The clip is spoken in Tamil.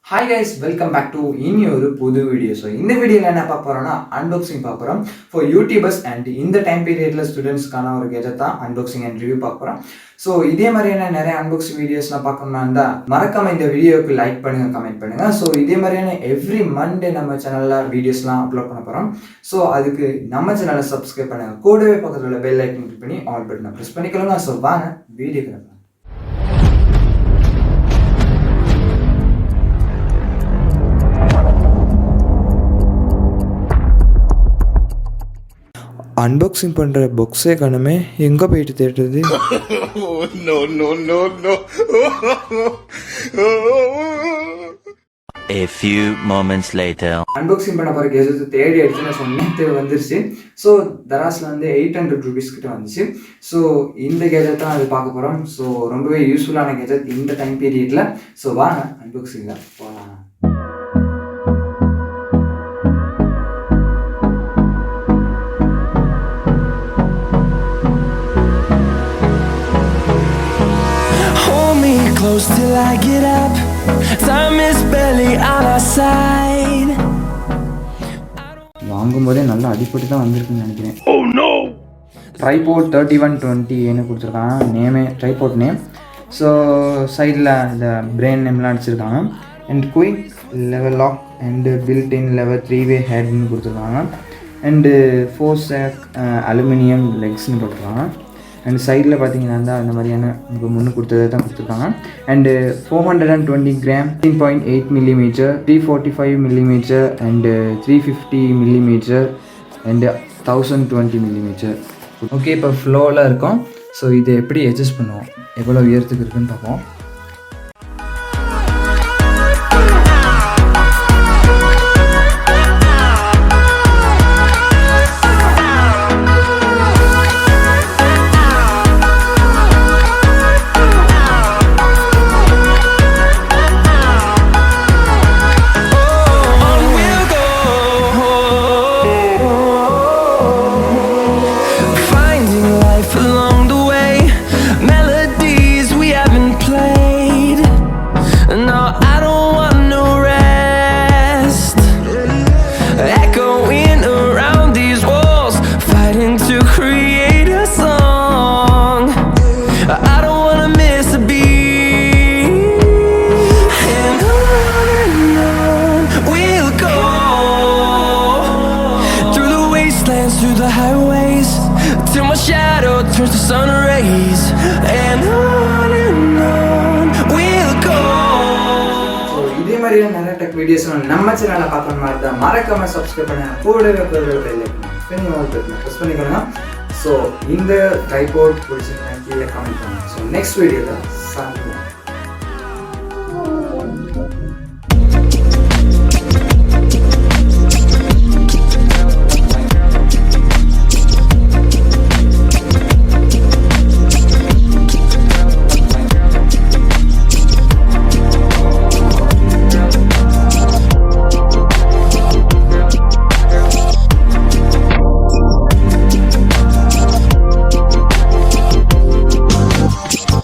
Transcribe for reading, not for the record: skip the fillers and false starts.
Hi guys, welcome back to இன்னொரு புது வீடியோ. ஸோ இந்த வீடியோவில் என்ன பார்க்க போகிறோம்னா அன்பாக்சிங் பார்க்க போகிறோம் ஃபார் யூடியூபர்ஸ் அண்ட் இந்த டைம் பீரியடில் ஸ்டூடெண்ட்ஸ்க்கான ஒரு கெஜெட் தான் அன்பாக்சிங் அண்ட் ரிவ்யூ பார்க்க போகிறோம். ஸோ இதே மாதிரியான நிறைய அன்பாக்சிங் வீடியோஸ்லாம் பார்க்கணும்னா இருந்தால் மறக்காமல் இந்த வீடியோவுக்கு லைக் பண்ணுங்கள், கமெண்ட் பண்ணுங்கள். ஸோ இதே மாதிரியான எவ்ரி மண்டே நம்ம சேனலில் வீடியோஸ்லாம் அப்லோட் பண்ண போகிறோம். ஸோ அதுக்கு நம்ம சேனலை சப்ஸ்கிரைப் பண்ணுங்கள், கூடவே பக்கத்தில் உள்ள பெல் ஐக்கன் கிளிக் பண்ணி ஆல் பட்டனை ப்ரெஸ் பண்ணிக்கலாங்க. ஸோ வாங்க வீடியோக்கு. அன்பாக்சிங் பண்ணுற பாக்ஸே காணுமே, எங்கே போயிட்டு தேடுறது? A few moments later. Unboxing பண்ண போகிற கெஜெட் தேடி எடுத்துன்னு சொன்னேன் வந்துருச்சு. ஸோ தராஸில் வந்து 800 rupees கிட்ட வந்துச்சு. ஸோ இந்த கெஜெட் தான் அது பார்க்க போகிறோம். ஸோ ரொம்பவே யூஸ்ஃபுல்லான கெஜெட் இந்த டைம் பீரியடில். ஸோ வாங்க அன்பாக்சிங்கில் போகலாம். Close till I get up, time is barely on our side. வாங்கும்போதே நல்லா அடிப்பட்டு தான் வந்திருக்குன்னு நினைக்கிறேன். Oh no! ட்ரைபோர்ட் 3120 ஏன்னு கொடுத்துருக்காங்க, நேமே ட்ரைபோர்ட் நேம். ஸோ சைடில் இந்த பிரெயின் நேம்லாம் அடிச்சிருக்காங்க. And quick level lock and built-in level 3-way ஹெட்னு கொடுத்துருக்காங்க. அண்டு 4 sack அலுமினியம் லெக்ஸ்ன்னு போட்டிருக்காங்க. அண்ட் சைடில் பார்த்தீங்கன்னா அந்த மாதிரியான இப்போ முன்னு கொடுத்ததை தான் கொடுத்துருக்காங்க. And 420 grams, 13.8 mm, 345 mm and 350 mm and 1020 mm. Okay, இப்போ ஃப்ளோவில் இருக்கும். ஸோ இதை எப்படி அட்ஜஸ்ட் பண்ணுவோம், எவ்வளோ உயரத்துக்கு இருக்குன்னு பார்ப்போம். Through the highways till my shadow turns to sun rays, and on we'll go. So இதே மாதிரியான நிறைய டெக் வீடியோஸ் நம்ம சேனலில் பார்க்கணும் மாதிரி தான் மறக்காம சப்ஸ்கிரைப் பண்ணுங்க, கூடவே பெல் ஐக்கன் ப்ரெஸ் பண்ணிக்கோங்க. ஸோ இந்த ட்ரைபோர்ட் பிடிச்சிருந்தா கீழே கமெண்ட் பண்ணுங்க. ஸோ நெக்ஸ்ட் வீடியோவில் சந்திப்போம்.